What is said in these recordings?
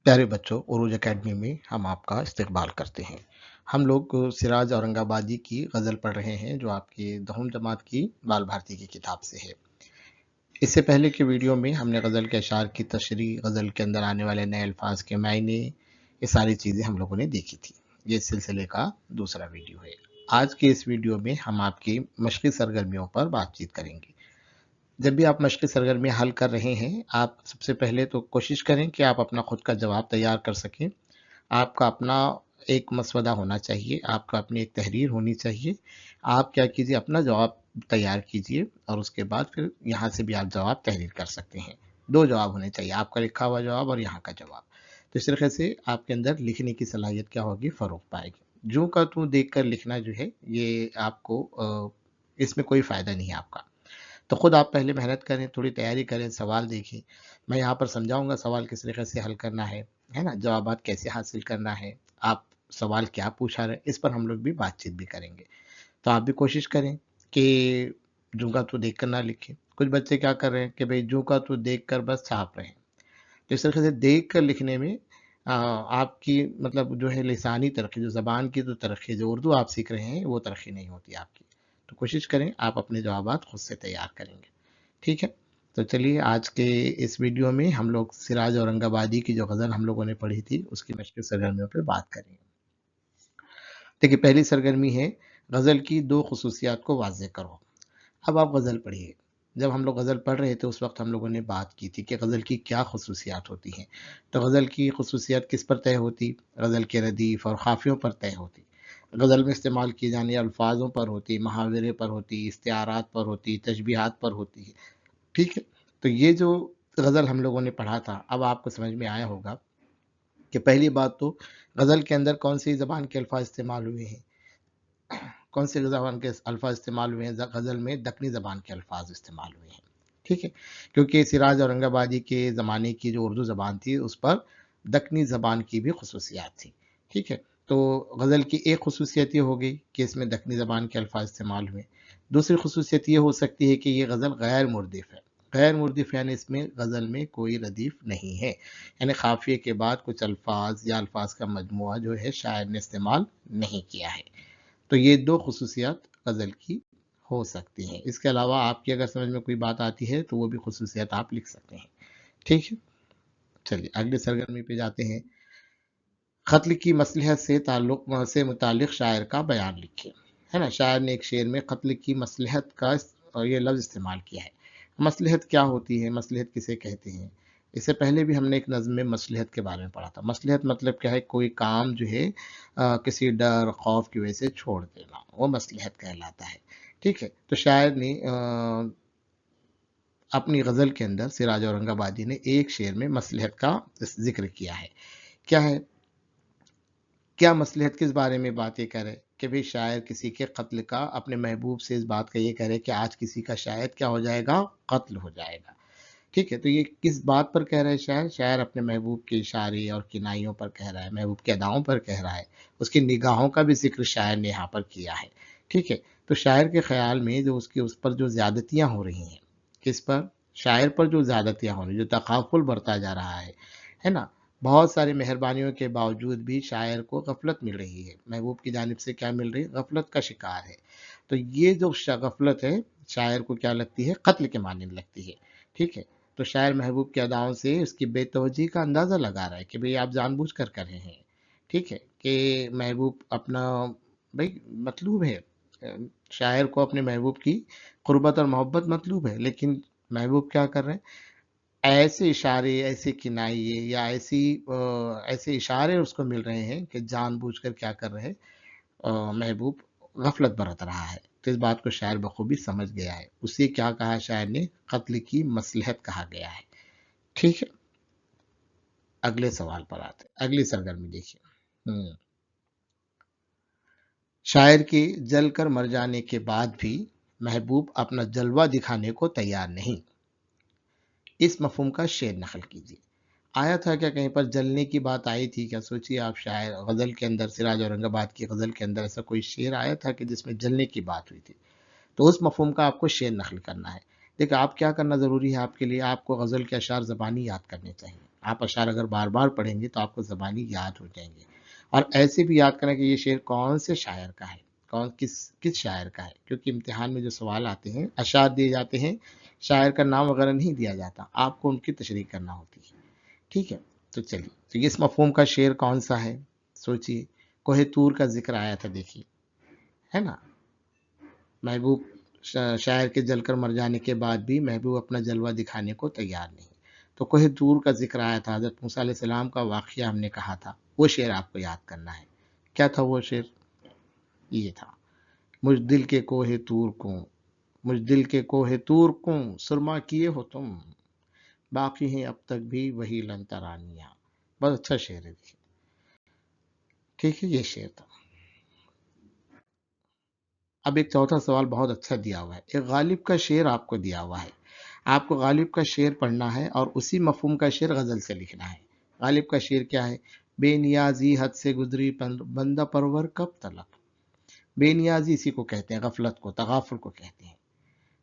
پیارے بچوں، عروج اکیڈمی میں ہم آپ کا استقبال کرتے ہیں۔ ہم لوگ سراج اورنگ آبادی کی غزل پڑھ رہے ہیں جو آپ کی 10ویں جماعت کی بال بھارتی کی کتاب سے ہے۔ اس سے پہلے کے ویڈیو میں ہم نے غزل کے اشعار کی تشریح، غزل کے اندر آنے والے نئے الفاظ کے معنی، یہ ساری چیزیں ہم لوگوں نے دیکھی تھی۔ یہ اس سلسلے کا دوسرا ویڈیو ہے۔ آج کے اس ویڈیو میں ہم آپ کی مشقی سرگرمیوں پر بات چیت کریں گے۔ جب بھی آپ مشقی سرگرمی حل کر رہے ہیں، آپ سب سے پہلے تو کوشش کریں کہ آپ اپنا خود کا جواب تیار کر سکیں۔ آپ کا اپنا ایک مسودہ ہونا چاہیے، آپ کا اپنی ایک تحریر ہونی چاہیے۔ آپ کیا کیجئے، اپنا جواب تیار کیجئے اور اس کے بعد پھر یہاں سے بھی آپ جواب تحریر کر سکتے ہیں۔ 2 جواب ہونے چاہیے، آپ کا لکھا ہوا جواب اور یہاں کا جواب۔ تو اس طریقے سے آپ کے اندر لکھنے کی صلاحیت کیا ہوگی، فروغ پائے گی۔ جوں کا توں دیکھ کر لکھنا جو ہے، یہ آپ کو اس میں کوئی فائدہ نہیں ہے آپ کا۔ تو خود آپ پہلے محنت کریں، تھوڑی تیاری کریں، سوال دیکھیں۔ میں یہاں پر سمجھاؤں گا سوال کس طریقے سے حل کرنا ہے نا، جوابات کیسے حاصل کرنا ہے، آپ سوال کیا پوچھا رہے، اس پر ہم لوگ بھی بات چیت بھی کریں گے۔ تو آپ بھی کوشش کریں کہ جوں کا تو دیکھ کر نہ لکھیں۔ کچھ بچے کیا کر رہے ہیں کہ بھئی جوں کا تو دیکھ کر بس چھاپ رہے ہیں۔ تو اس طریقے سے دیکھ کر لکھنے میں آپ کی مطلب جو ہے لسانی ترقی، جو زبان کی جو ترقی، جو اردو آپ سیکھ رہے ہیں، وہ ترقی نہیں ہوتی آپ کی۔ تو کوشش کریں آپ اپنے جوابات خود سے تیار کریں گے، ٹھیک ہے؟ تو چلیے آج کے اس ویڈیو میں ہم لوگ سراج اورنگ آبادی کی جو غزل ہم لوگوں نے پڑھی تھی اس کی مشقی سرگرمیوں پہ بات کریں گے۔ دیکھیے پہلی سرگرمی ہے غزل کی 2 خصوصیات کو واضح کرو۔ اب آپ غزل پڑھیے۔ جب ہم لوگ غزل پڑھ رہے تھے اس وقت ہم لوگوں نے بات کی تھی کہ غزل کی کیا خصوصیات ہوتی ہیں۔ تو غزل کی خصوصیات کس پر طے ہوتی؟ غزل کے ردیف اور قافیوں پر طے ہوتی۔ غزل میں استعمال کیے جانے الفاظوں پر ہوتی، محاورے پر ہوتی، استعارات پر ہوتی، تشبیہات پر ہوتی ہے، ٹھیک ہے؟ تو یہ جو غزل ہم لوگوں نے پڑھا تھا، اب آپ کو سمجھ میں آیا ہوگا کہ پہلی بات تو غزل کے اندر کون سی زبان کے الفاظ استعمال ہوئے ہیں، کون سی زبان کے الفاظ استعمال ہوئے ہیں؟ غزل میں دکنی زبان کے الفاظ استعمال ہوئے ہیں، ٹھیک ہے؟ کیونکہ سراج اورنگ آبادی کے زمانے کی جو اردو زبان تھی اس پر دکنی زبان کی بھی خصوصیات تھی، ٹھیک ہے؟ تو غزل کی ایک خصوصیت یہ ہو گئی کہ اس میں دکنی زبان کے الفاظ استعمال ہوئے۔ دوسری خصوصیت یہ ہو سکتی ہے کہ یہ غزل غیر مردف ہے۔ غیر مردف یعنی اس میں غزل میں کوئی ردیف نہیں ہے، یعنی قافیے کے بعد کچھ الفاظ یا الفاظ کا مجموعہ جو ہے شاعر نے استعمال نہیں کیا ہے۔ تو یہ 2 خصوصیات غزل کی ہو سکتی ہیں۔ اس کے علاوہ آپ کی اگر سمجھ میں کوئی بات آتی ہے تو وہ بھی خصوصیات آپ لکھ سکتے ہیں، ٹھیک ہے؟ چلیے اگلے سرگرمی پہ جاتے ہیں۔ قتل کی مصلحت سے متعلق شاعر کا بیان لکھیں، ہے نا؟ شاعر نے ایک شعر میں قتل کی مصلحت کا یہ لفظ استعمال کیا ہے۔ مصلحت کیا ہوتی ہے، مصلحت کسے کہتے ہیں؟ اس سے پہلے بھی ہم نے ایک نظم میں مصلحت کے بارے میں پڑھا تھا۔ مصلحت مطلب کیا ہے؟ کوئی کام جو ہے کسی ڈر خوف کی وجہ سے چھوڑ دینا، وہ مصلحت کہلاتا ہے، ٹھیک ہے؟ تو شاعر نے اپنی غزل کے اندر سراج اورنگ آبادی نے ایک شعر میں مصلحت کا ذکر کیا ہے۔ کیا ہے؟ کیا مصلحت کس بارے میں باتیں کرے کہ بھئی شاعر کسی کے قتل کا، اپنے محبوب سے اس بات کا یہ کرے کہ آج کسی کا شاید کیا ہو جائے گا، قتل ہو جائے گا، ٹھیک ہے؟ تو یہ کس بات پر کہہ رہا ہے شاعر؟ شاعر اپنے محبوب کے اشارے اور کنائیوں پر کہہ رہا ہے، محبوب کے اداؤں پر کہہ رہا ہے، اس کی نگاہوں کا بھی ذکر شاعر نے یہاں پر کیا ہے، ٹھیک ہے؟ تو شاعر کے خیال میں جو اس پر جو زیادتیاں ہو رہی ہیں، کس پر؟ شاعر پر جو زیادتیاں ہو رہی ہیں، جو تغافل بڑھتا جا رہا ہے نا؟ بہت ساری مہربانیوں کے باوجود بھی شاعر کو غفلت مل رہی ہے، محبوب کی جانب سے کیا مل رہی ہے؟ غفلت کا شکار ہے۔ تو یہ جو غفلت ہے شاعر کو کیا لگتی ہے؟ قتل کے مانند لگتی ہے، ٹھیک ہے؟ تو شاعر محبوب کے اداؤں سے اس کی بے توجہی کا اندازہ لگا رہا ہے کہ بھئی آپ جان بوجھ کر رہے ہیں، ٹھیک ہے؟ کہ محبوب اپنا بھئی مطلوب ہے، شاعر کو اپنے محبوب کی قربت اور محبت مطلوب ہے، لیکن محبوب کیا کر رہے ہیں؟ ایسے اشارے، ایسے کنائیے یا ایسے اشارے اس کو مل رہے ہیں کہ جان بوجھ کر کیا کر رہے ہیں؟ محبوب غفلت برت رہا ہے۔ تو اس بات کو شاعر بخوبی سمجھ گیا ہے، اسے کیا کہا شاعر نے؟ قتل کی مصلحت کہا گیا ہے، ٹھیک ہے؟ اگلے سوال پر آتے ہیں، اگلی سرگرمی دیکھیے۔ شاعر کے جل کر مر جانے کے بعد بھی محبوب اپنا جلوہ دکھانے کو تیار نہیں، اس مفہوم کا شعر نقل کیجیے۔ آیا تھا کیا کہیں پر جلنے کی بات آئی تھی کیا؟ سوچیے آپ، شاعر غزل کے اندر، سراج اورنگ آباد کی غزل کے اندر ایسا کوئی شعر آیا تھا کہ جس میں جلنے کی بات ہوئی تھی؟ تو اس مفہوم کا آپ کو شعر نقل کرنا ہے۔ دیکھیں آپ کیا کرنا ضروری ہے آپ کے لیے، آپ کو غزل کے اشعار زبانی یاد کرنے چاہیے۔ آپ اشعار اگر بار بار پڑھیں گے تو آپ کو زبانی یاد ہو جائیں گے، اور ایسے بھی یاد کریں کہ یہ شعر کون سے شاعر کا ہے، کس شاعر کا ہے، کیونکہ امتحان میں جو سوال آتے ہیں اشعار دیے جاتے ہیں، شاعر کا نام وغیرہ نہیں دیا جاتا، آپ کو ان کی تشریح کرنا ہوتی ہے۔ ٹھیک ہے، تو چلیے، تو اس مفہوم کا شعر کون سا ہے؟ سوچئے، کوہ طور کا ذکر آیا تھا، دیکھیے، ہے نا، محبوب شاعر کے جل کر مر جانے کے بعد بھی محبوب اپنا جلوہ دکھانے کو تیار نہیں، تو کوہ طور کا ذکر آیا تھا، حضرت موسیٰ علیہ السلام کا واقعہ ہم نے کہا تھا، وہ شعر آپ کو یاد کرنا ہے۔ کیا تھا وہ شعر؟ یہ تھا، مجھ دل کے کوہ طور کو، مجھ دل کے کوہ طور کو سرما کیے ہو تم، باقی ہیں اب تک بھی وہی لن ترانیاں۔ بہت اچھا شعر ہے، دیکھیے، ٹھیک ہے، یہ شعر تھا۔ اب ایک چوتھا سوال بہت اچھا دیا ہوا ہے، ایک غالب کا شعر آپ کو دیا ہوا ہے، آپ کو غالب کا شعر پڑھنا ہے اور اسی مفہوم کا شعر غزل سے لکھنا ہے۔ غالب کا شعر کیا ہے؟ بے نیازی حد سے گزری بندہ پرور کب تلک۔ بے نیازی اسی کو کہتے ہیں، غفلت کو، تغافل کو کہتے ہیں۔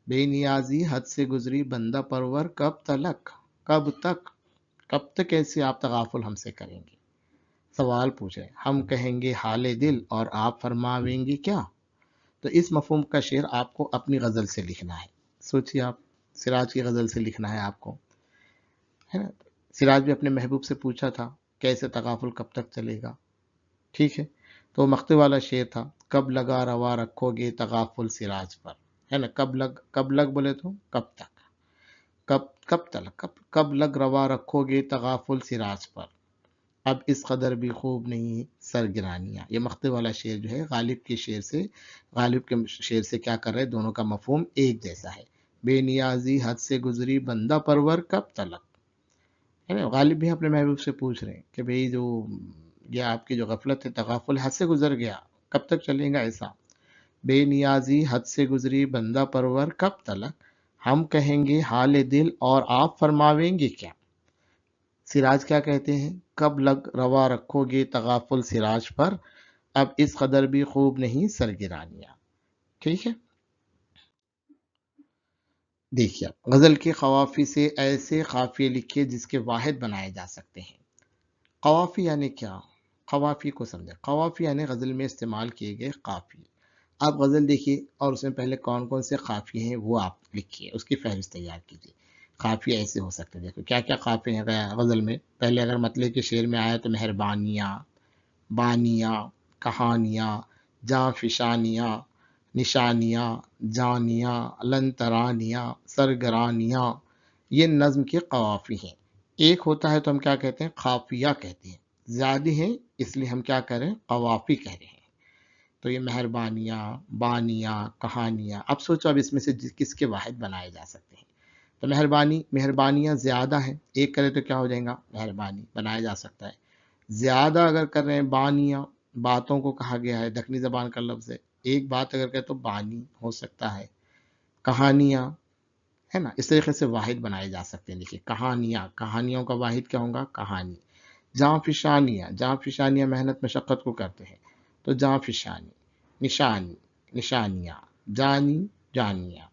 بے نیازی حد سے گزری بندہ پرور کب تلک، کب تک، کب تک ایسے آپ تغافل ہم سے کریں گے؟ سوال پوچھ رہے ہیں، ہم کہیں گے حال دل اور آپ فرماویں گے کیا؟ تو اس مفہوم کا شعر آپ کو اپنی غزل سے لکھنا ہے۔ سوچیے، آپ سراج کی غزل سے لکھنا ہے آپ کو، ہے نا؟ سراج بھی اپنے محبوب سے پوچھا تھا کیسے تغافل کب تک چلے گا، ٹھیک ہے، تو مقطع والا شعر تھا، کب لگا روا رکھو گے تغافل سراج پر، ہے نا، کب لگ بولے تو کب تک، کب تلک، کب لگ روا رکھو گے تغافل سراج پر، اب اس قدر بھی خوب نہیں سرگرانیاں۔ یہ مقطع والا شعر جو ہے غالب کے شعر سے کیا کر رہے، دونوں کا مفہوم ایک جیسا ہے۔ بے نیازی حد سے گزری بندہ پرور کب تلک، ہے نا، غالب بھی اپنے محبوب سے پوچھ رہے ہیں کہ بھئی جو یہ آپ کی جو غفلت ہے، تغافل حد سے گزر گیا، کب تک چلے گا ایسا؟ بے نیازی حد سے گزری بندہ پرور کب تلک، ہم کہیں گے حال دل اور آپ فرماویں گے کیا؟ سراج کیا کہتے ہیں؟ کب لگ روا رکھو گے تغافل سراج پر، اب اس قدر بھی خوب نہیں سرگرانیاں۔ ٹھیک ہے، دیکھیے، غزل کے قوافی سے ایسے قافیے لکھیے جس کے واحد بنائے جا سکتے ہیں۔ قوافی یعنی کیا؟ قوافی کو سمجھیں، قوافی یعنی غزل میں استعمال کیے گئے قافیے۔ آپ غزل دیکھیے اور اس میں پہلے کون کون سے قافیے ہیں وہ آپ لکھیے، اس کی فہرست تیار کیجیے۔ قافیے ایسے ہو سکتے ہیں، دیکھو کیا کیا قافیے ہیں غزل میں۔ پہلے اگر مطلع کے شعر میں آیا تو مہربانیاں، بانیاں، کہانیاں، جاں فشانیاں، نشانیاں، جانیاں، لنترانیاں، سرگرانیاں، یہ نظم کے قوافی ہیں۔ ایک ہوتا ہے تو ہم کیا کہتے ہیں؟ قافیہ کہتے ہیں۔ زیادہ ہیں اس لیے ہم کیا کریں؟ قوافی کہہ رہے ہیں۔ تو یہ مہربانیاں، بانیاں، کہانیاں، اب سوچو اب اس میں سے کس کے واحد بنائے جا سکتے ہیں؟ تو مہربانیاں زیادہ ہیں، ایک کرے تو کیا ہو جائے گا؟ مہربانی بنایا جا سکتا ہے۔ زیادہ اگر کر رہے ہیں بانیاں، باتوں کو کہا گیا ہے، دکنی زبان کا لفظ ہے، ایک بات اگر کہے تو بانی ہو سکتا ہے۔ کہانیاں، ہے نا، اس طریقے سے واحد بنائے جا سکتے ہیں۔ دیکھیے، کہانیوں کا واحد کیا ہوگا؟ کہانی۔ جاں فشانیاں محنت مشقت کو کرتے ہیں، تو جاں فشانی۔ نشانیاں، جانیاں۔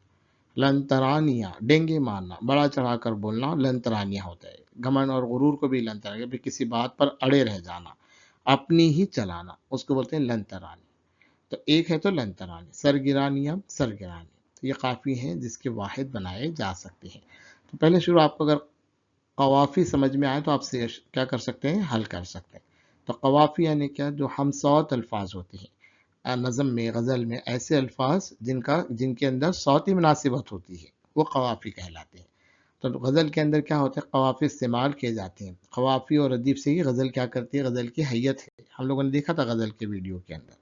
لنترانیاں، ڈینگے مارنا، بڑا چڑھا کر بولنا لنترانیاں ہوتا ہے۔ گھمنڈ اور غرور کو بھی لنترانیاں، بھی کسی بات پر اڑے رہ جانا، اپنی ہی چلانا، اس کو بولتے ہیں لنترانی۔ تو ایک ہے تو لنترانی۔ سرگرانی، تو یہ قافی ہیں جس کے واحد بنائے جا سکتے ہیں۔ تو پہلے شروع آپ کو اگر قوافی سمجھ میں آئے تو آپ سے کیا کر سکتے ہیں؟ حل کر سکتے ہیں۔ تو قوافی یعنی کیا؟ جو ہم صوت الفاظ ہوتے ہیں نظم میں، غزل میں، ایسے الفاظ جن کے اندر صوتی مناسبت ہوتی ہے وہ قوافی کہلاتے ہیں۔ تو غزل کے اندر کیا ہوتا ہے؟ قوافی استعمال کیے جاتے ہیں۔ قوافی اور ردیف سے ہی غزل کیا کرتی ہے؟ غزل کی حیت ہے، ہم لوگوں نے دیکھا تھا غزل کے ویڈیو کے اندر۔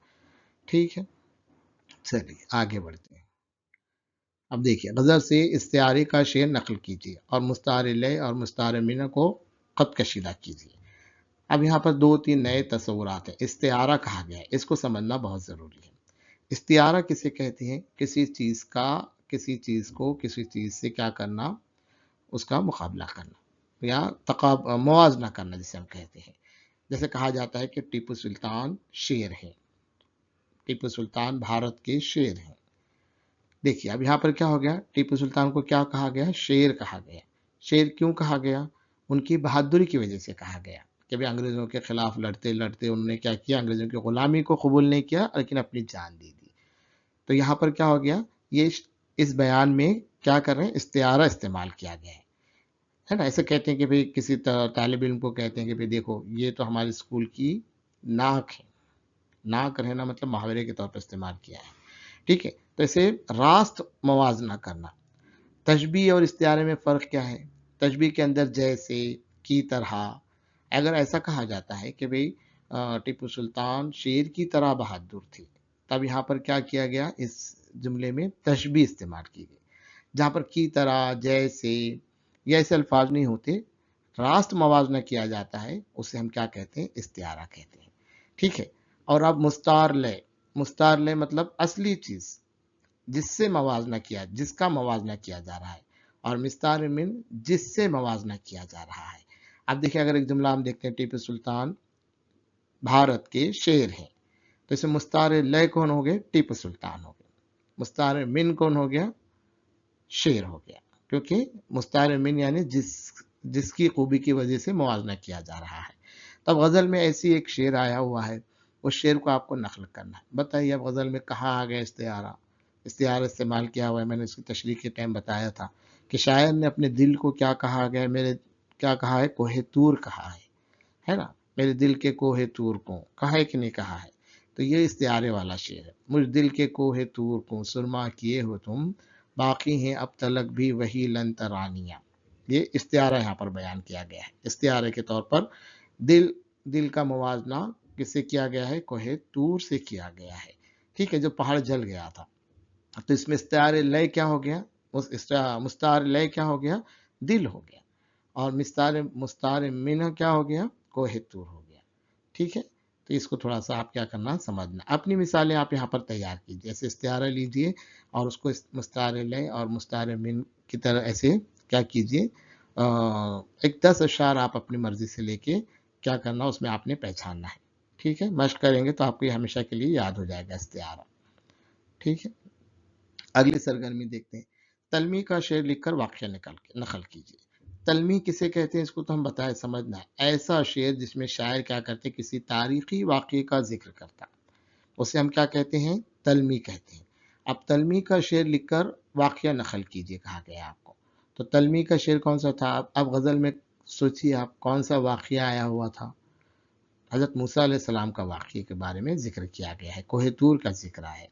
ٹھیک ہے، چلیے آگے بڑھتے ہیں۔ اب دیکھیے، غزل سے استعارے کا شعر نقل کیجیے اور مستعار لے اور مستعار منہ کو خط کشیدہ کیجیے۔ اب یہاں پر 2-3 نئے تصورات ہیں۔ استعارہ کہا گیا ہے، اس کو سمجھنا بہت ضروری ہے۔ استعارہ کسے کہتے ہیں؟ کسی چیز کو کسی چیز سے کیا کرنا؟ اس کا مقابلہ کرنا یا موازنہ کرنا جسے ہم کہتے ہیں۔ جیسے کہا جاتا ہے کہ ٹیپو سلطان شیر ہے، ٹیپو سلطان بھارت کے شیر ہیں، دیکھیے اب یہاں پر کیا ہو گیا، ٹیپو سلطان کو کیا کہا گیا، شیر کہا گیا۔ شیر کیوں کہا گیا؟ ان کی بہادری کی وجہ سے کہا گیا کہ بھی انگریزوں کے خلاف لڑتے لڑتے انہوں نے کیا کیا، انگریزوں کی غلامی کو قبول نہیں کیا لیکن اپنی جان دے دی۔ تو یہاں پر کیا ہو گیا، یہ اس بیان میں کیا کر رہے ہیں، استعارہ استعمال کیا گیا ہے نا۔ ایسے کہتے ہیں کہ بھئی کسی طالب علم کو کہتے ہیں کہ بھئی دیکھو یہ تو ہمارے اسکول کی ناک ہے، ناک رہنا مطلب محاورے کے طور پر استعمال کیا ہے، ٹھیک ہے۔ تو اسے راست موازنہ کرنا، تشبیہ اور استعارے میں فرق کیا ہے؟ تشبیہ کے اندر جیسے، کی طرح، اگر ایسا کہا جاتا ہے کہ بھئی ٹیپو سلطان شیر کی طرح بہادر تھے، تب یہاں پر کیا کیا گیا، اس جملے میں تشبیہ استعمال کی گئی۔ جہاں پر کی طرح، جیسے، یہ ایسے الفاظ نہیں ہوتے، راست موازنہ کیا جاتا ہے، اسے ہم کیا کہتے ہیں، استعارہ کہتے ہیں، ٹھیک ہے۔ اور اب مستعار لے، مستعار لے مطلب اصلی چیز جس سے موازنہ کیا، جس کا موازنہ کیا جا رہا ہے، اور مستعار من جس سے موازنہ کیا جا رہا ہے۔ اب دیکھیں اگر ایک جملہ ہم دیکھتے ہیں، ٹیپو سلطان بھارت کے شیر ہیں، تو اس میں مستعار لے کون ہو گئے، ٹیپو سلطان ہو گئے، مستعار من کون ہو گیا، شیر ہو گیا، کیونکہ مستعار من یعنی جس کی خوبی کی وجہ سے موازنہ کیا جا رہا ہے۔ تب غزل میں ایسی ایک شعر آیا ہوا ہے، اس شعر کو آپ کو نقل کرنا ہے۔ بتائیے اب غزل میں کہاں آ گیا استعارہ، استعارہ استعمال کیا ہوا ہے، میں نے اس کی تشریح کے ٹائم بتایا تھا کہ شاعر نے اپنے دل کو کیا کہا گیا، میرے کیا کہا ہے، کوہ طور کہا ہے نا، میرے دل کے کوہ طور کو کہا ہے کہ نہیں کہا ہے، تو یہ استعارے والا شعر ہے۔ مجھ دل کے کوہ طور کو سرما کیے ہو تم، باقی ہیں اب تلک بھی وہی لن ترانیاں، یہ استعارہ یہاں پر بیان کیا گیا ہے۔ استعارے کے طور پر دل کا موازنہ کس سے کیا گیا ہے، کوہ طور سے کیا گیا ہے، ٹھیک ہے، جو پہاڑ جل گیا تھا۔ تو اس میں استعارے لے کیا ہو گیا، مستعار لے کیا ہو گیا، دل ہو گیا، اور مستعار من کیا ہو گیا، کوہ طور ہو گیا، ٹھیک ہے۔ تو اس کو تھوڑا سا آپ کیا کرنا، سمجھنا، اپنی مثالیں آپ یہاں پر تیار کیجیے، ایسے استعارہ لیجیے اور اس کو مستعار لے اور مستعار من کی طرح ایسے کیا کیجیے، ایک 10 اشعار آپ اپنی مرضی سے لے کے کیا کرنا، اس میں آپ نے پہچاننا ہے، ٹھیک ہے۔ مشق کریں گے تو آپ کو یہ ہمیشہ کے لیے یاد ہو جائے گا استعارہ، ٹھیک ہے۔ اگلی سرگرمی دیکھتے ہیں، تلمی کا شعر لکھ کر واقعہ نقل کیجیے۔ تلمی کسے کہتے ہیں، اس کو تو ہم بتائیں، سمجھنا ہے، ایسا شعر جس میں شاعر کیا کرتے، کسی تاریخی واقعے کا ذکر کرتا، اسے ہم کیا کہتے ہیں، تلمی کہتے ہیں۔ اب تلمی کا شعر لکھ کر واقعہ نقل کیجیے کہا گیا آپ کو، تو تلمی کا شعر کون سا تھا، اب غزل میں سوچیے آپ کون سا واقعہ آیا ہوا تھا، حضرت موسیٰ علیہ السلام کا واقعے کے بارے میں ذکر کیا گیا ہے، کوہ طور کا ذکر ہے،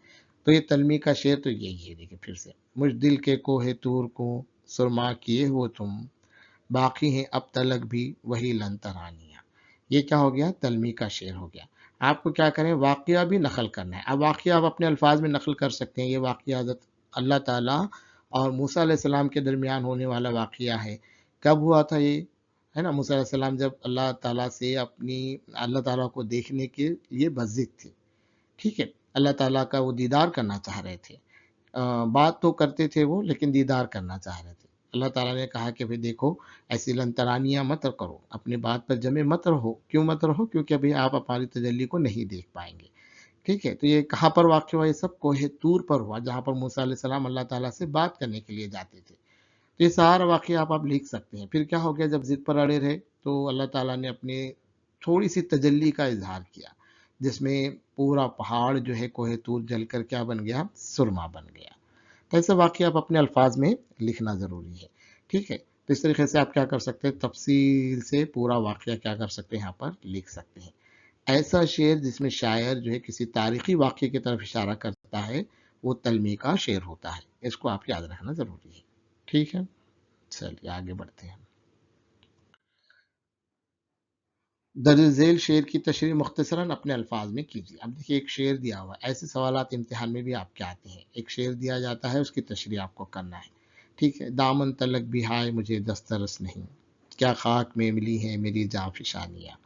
تو یہ تلمی کا شعر تو یہی ہے۔ دیکھیں پھر سے، مجھ دل کے کوہ طور کو سرما کیے ہو تم، باقی ہیں اب تلک بھی وہی لن ترانیاں، یہ کیا ہو گیا، تلمی کا شعر ہو گیا۔ آپ کو کیا کریں، واقعہ بھی نقل کرنا ہے۔ اب واقعہ آپ اپنے الفاظ میں نقل کر سکتے ہیں، یہ واقعہ حضرت اللہ تعالیٰ اور موسیٰ علیہ السلام کے درمیان ہونے والا واقعہ ہے۔ کب ہوا تھا یہ، ہے نا، موسیٰ علیہ السلام جب اللہ تعالیٰ سے اللہ تعالیٰ کو دیکھنے کے لیے بضد تھے، ٹھیک ہے، اللہ تعالیٰ کا وہ دیدار کرنا چاہ رہے تھے، بات تو کرتے تھے وہ لیکن دیدار کرنا چاہ رہے تھے۔ اللہ تعالیٰ نے کہا کہ دیکھو ایسی لنترانیاں مت کرو، اپنی بات پر جمے مت رہو، کیوں مت رہو، کیونکہ ابھی آپ ہماری تجلی کو نہیں دیکھ پائیں گے، ٹھیک ہے۔ تو یہ کہاں پر واقع ہوا، یہ سب کوہ طور پر ہوا، جہاں پر موسیٰ علیہ السلام اللہ تعالیٰ سے بات کرنے کے لیے جاتے تھے۔ تو یہ سارا واقعہ آپ لکھ سکتے ہیں۔ پھر کیا ہو گیا، جب ضد پر اڑے رہے تو اللہ تعالیٰ نے اپنے تھوڑی سی تجلی کا اظہار کیا، جس میں پورا پہاڑ جو ہے کوہ طور جل کر کیا بن گیا، سرما بن گیا۔ تو ایسے واقعہ آپ اپنے الفاظ میں لکھنا ضروری ہے، ٹھیک ہے۔ تو اس طریقے سے آپ کیا کر سکتے ہیں، تفصیل سے پورا واقعہ کیا کر سکتے ہیں، یہاں پر لکھ سکتے ہیں۔ ایسا شعر جس میں شاعر جو ہے کسی تاریخی واقعے کی طرف اشارہ کرتا ہے، وہ تلمی کا شعر ہوتا ہے، اس کو آپ یاد رکھنا ضروری ہے، ٹھیک ہے۔ چلیے آگے بڑھتے ہیں۔ درج ذیل شعر کی تشریح مختصراً اپنے الفاظ میں کیجیے۔ اب دیکھیے ایک شعر دیا ہوا ہے، ایسے سوالات امتحان میں بھی آپ کے آتے ہیں، ایک شعر دیا جاتا ہے، اس کی تشریح آپ کو کرنا ہے، ٹھیک ہے۔ دامن تلک بھی ہائے مجھے دسترس نہیں، کیا خاک میں ملی ہیں میری جاں فشانیاں۔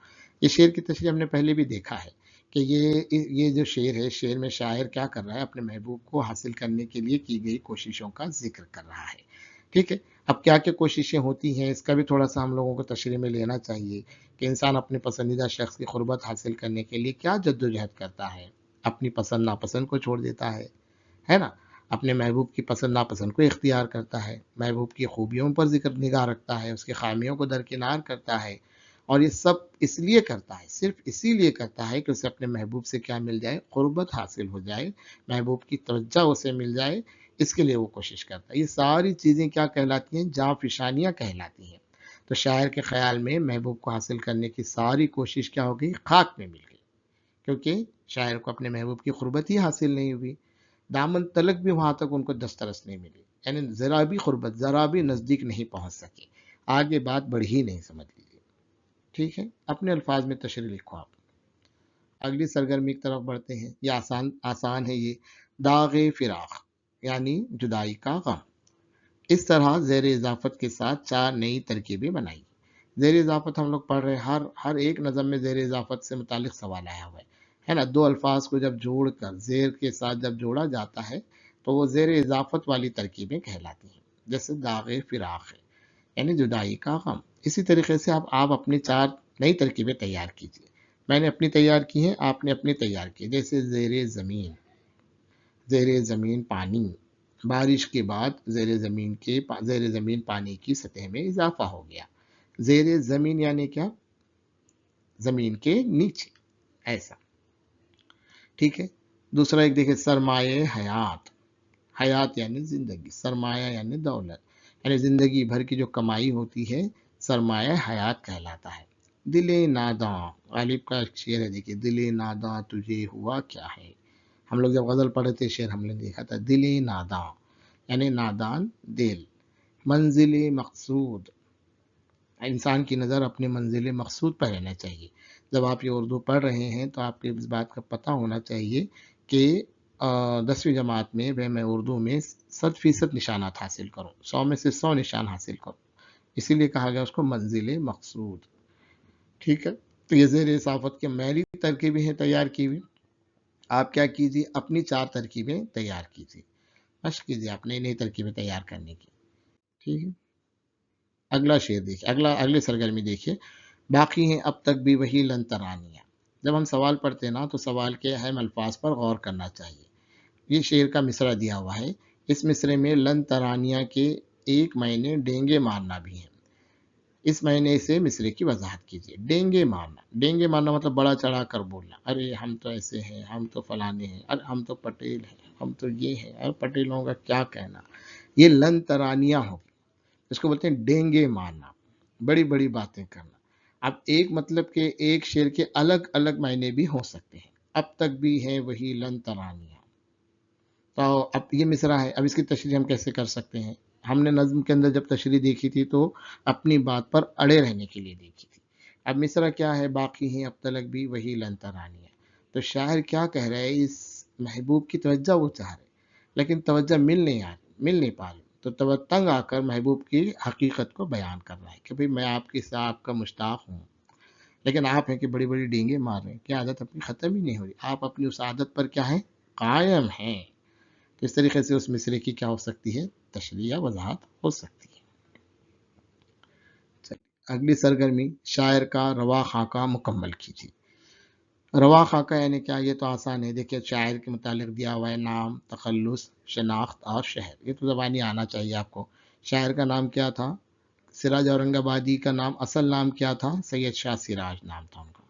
یہ شعر کی تشریح ہم نے پہلے بھی دیکھا ہے کہ یہ جو شعر ہے، شعر میں شاعر کیا کر رہا ہے، اپنے محبوب کو حاصل کرنے کے لیے کی گئی کوششوں کا ذکر کر رہا ہے، ٹھیک ہے۔ اب کیا کیا کوششیں ہوتی ہیں، اس کا بھی تھوڑا سا ہم لوگوں کو تشریح میں لینا چاہیے کہ انسان اپنے پسندیدہ شخص کی قربت حاصل کرنے کے لیے کیا جد و جہد کرتا ہے، اپنی پسند ناپسند کو چھوڑ دیتا ہے نا، اپنے محبوب کی پسند ناپسند کو اختیار کرتا ہے، محبوب کی خوبیوں پر ذکر نگاہ رکھتا ہے، اس کی خامیوں کو درکنار کرتا ہے، اور یہ سب اس لیے کرتا ہے، صرف اسی لیے کرتا ہے کہ اسے اپنے محبوب سے کیا مل جائے، قربت حاصل ہو جائے، محبوب کی توجہ اسے مل جائے، اس کے لیے وہ کوشش کرتا ہے۔ یہ ساری چیزیں کیا کہلاتی ہیں؟ جانفشانیاں کہلاتی ہیں۔ تو شاعر کے خیال میں محبوب کو حاصل کرنے کی ساری کوشش کیا ہو گئی؟ خاک میں مل گئی، کیونکہ شاعر کو اپنے محبوب کی قربت ہی حاصل نہیں ہوئی، دامن تلک بھی وہاں تک ان کو دسترس نہیں ملی، یعنی ذرا بھی قربت، ذرا بھی نزدیک نہیں پہنچ سکے، آگے بات بڑھی ہی نہیں، سمجھ لیجیے۔ ٹھیک ہے، اپنے الفاظ میں تشریح لکھو آپ۔ اگلی سرگرمی کی طرف بڑھتے ہیں، یہ آسان ہے، یہ داغ فراق یعنی جدائی کا غم۔ اس طرح زیر اضافت کے ساتھ 4 نئی ترکیبیں بنائی۔ زیر اضافت ہم لوگ پڑھ رہے ہیں، ہر ایک نظم میں زیر اضافت سے متعلق سوال آیا ہوا ہے نا؟ دو الفاظ کو جب جوڑ کر زیر کے ساتھ جب جوڑا جاتا ہے تو وہ زیر اضافت والی ترکیبیں کہلاتی ہیں، جیسے داغ فراق ہے یعنی جدائی کا غم۔ اسی طریقے سے آپ اپنی 4 نئی ترکیبیں تیار کیجیے۔ میں نے اپنی تیار کی ہیں، آپ نے اپنی تیار کی، جیسے زیر زمین پانی، بارش کے بعد زیر زمین پانی کی سطح میں اضافہ ہو گیا۔ زیر زمین یعنی کیا؟ زمین کے نیچے، ایسا۔ ٹھیک ہے، دوسرا ایک دیکھیں، سرمایہ حیات، حیات یعنی زندگی، سرمایہ یعنی دولت، یعنی زندگی بھر کی جو کمائی ہوتی ہے سرمایہ حیات کہلاتا ہے۔ دل ناداں، غالب کا شعر ہے، دیکھیے، دل ناداں تجھے ہوا کیا ہے۔ ہم لوگ جب غزل پڑھے تھے شعر ہم نے دیکھا تھا، دل ناداں یعنی نادان دل، منزل مقصود، انسان کی نظر اپنے منزل مقصود پر رہنا چاہیے۔ جب آپ یہ اردو پڑھ رہے ہیں تو آپ کو اس بات کا پتہ ہونا چاہیے کہ 10ویں جماعت میں میں اردو میں 100% نشانات حاصل کروں، 100 میں سے 100 نشان حاصل کروں، اسی لیے کہا گیا اس کو منزل مقصود۔ ٹھیک ہے، تو یہ زیر اضافت کے میری ترکیبیں ہیں تیار کی ہوئی، آپ کیا کیجیے، اپنی 4 ترکیبیں تیار کیجیے، مشق کیجیے آپ نئی نئی ترکیبیں تیار کرنے کی۔ ٹھیک ہے، اگلا شعر دیکھیے، اگلی سرگرمی دیکھیے، باقی ہیں اب تک بھی وہی لن ترانیاں۔ جب ہم سوال پڑھتے ہیں نا تو سوال کے اہم الفاظ پر غور کرنا چاہیے۔ یہ شعر کا مصرع دیا ہوا ہے، اس مصرے میں لن ترانیاں کے ایک معنی ڈینگے مارنا بھی ہے۔ اس معنی سے مصرے کی وضاحت کیجیے۔ ڈینگے مارنا مطلب بڑا چڑھا کر بولنا، ارے ہم تو ایسے ہیں، ہم تو فلانے ہیں، ارے ہم تو پٹیل ہیں، ہم تو یہ ہیں، ارے پٹیلوں کا کیا کہنا، یہ لن ترانیاں ہوگی، اس کو بولتے ہیں ڈینگے مارنا، بڑی بڑی باتیں کرنا۔ اب ایک مطلب کے ایک شعر کے الگ الگ معنی بھی ہو سکتے ہیں۔ اب تک بھی ہے وہی لن ترانیاں، تو اب یہ مصرع ہے، اب اس کی تشریح ہم کیسے کر سکتے ہیں؟ ہم نے نظم کے اندر جب تشریح دیکھی تھی تو اپنی بات پر اڑے رہنے کے لیے دیکھی تھی۔ اب مصرع کیا ہے؟ باقی ہیں اب تلک بھی وہی لن ترانیاں۔ تو شاعر کیا کہہ رہے ہیں؟ اس محبوب کی توجہ وہ چاہ رہے، لیکن توجہ مل نہیں پا رہی، تو تنگ آ کر محبوب کی حقیقت کو بیان کر رہا ہے کہ بھئی میں آپ کا مشتاق ہوں، لیکن آپ ہیں کہ بڑی بڑی ڈینگیں مار رہے ہیں، کیا عادت اپنی ختم ہی نہیں ہو رہی، آپ اپنی اس عادت پر کیا ہے؟ قائم ہیں۔ تو اس طریقے سے اس مصرے کی کیا ہو سکتی ہے؟ تشریح یا وضاحت ہو سکتی ہے۔ اگلی سرگرمی، شاعر کا روا خاکہ مکمل کیجیے۔ روا خاکہ یعنی کیا؟ یہ تو آسان ہے، دیکھیے شاعر کے متعلق دیا ہوا ہے نام، تخلص، شناخت اور شہر، یہ تو زبانی آنا چاہیے آپ کو۔ شاعر کا نام کیا تھا؟ سراج اورنگ آبادی کا نام، اصل نام کیا تھا؟ سید شاہ سراج نام تھا ان کا۔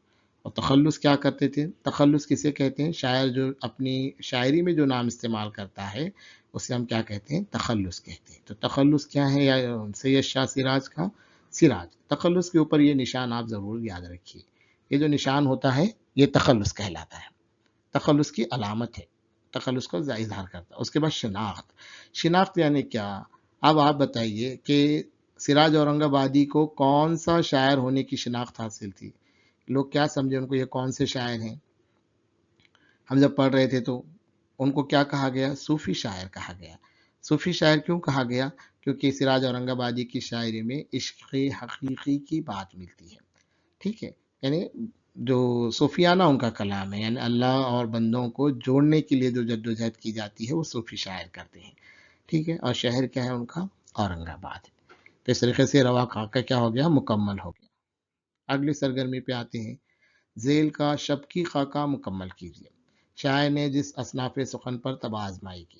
اور تخلص کیا کرتے تھے؟ تخلص کسے کہتے ہیں؟ شاعر جو اپنی شاعری میں جو نام استعمال کرتا ہے اسے ہم کیا کہتے ہیں؟ تخلص کہتے ہیں۔ تو تخلص کیا ہے؟ یا سید شاہ سراج کا سراج، تخلص کے اوپر یہ نشان آپ ضرور یاد رکھیے، یہ جو نشان ہوتا ہے یہ تخلص کہلاتا ہے، تخلص کی علامت ہے، تخلص کو اظہار کرتا ہے۔ اس کے بعد شناخت، شناخت یعنی کیا؟ اب آپ بتائیے کہ سراج اورنگ آبادی کو کون سا شاعر ہونے کی شناخت حاصل تھی؟ لوگ کیا سمجھے ان کو، یہ کون سے شاعر ہیں؟ ہم جب پڑھ رہے تھے تو ان کو کیا کہا گیا؟ صوفی شاعر کہا گیا۔ صوفی شاعر کیوں کہا گیا؟ کیونکہ سراج اورنگ آبادی کی شاعری میں عشق حقیقی کی بات ملتی ہے، ٹھیک ہے، یعنی جو صوفیانہ ان کا کلام ہے، یعنی اللہ اور بندوں کو جوڑنے کے لیے جو جدوجہد کی جاتی ہے وہ صوفی شاعر کرتے ہیں، ٹھیک ہے، اور شہر کیا ہے ان کا؟ اورنگ آباد ہے۔ تو اس طریقے سے روا خاکہ کیا ہو گیا؟ مکمل ہو گیا۔ اگلی سرگرمی پہ آتے ہیں، ذیل کا شب کی خاکہ مکمل کیجیے۔ شاعر نے جس اصناف سخن پر طب آزمائی کی،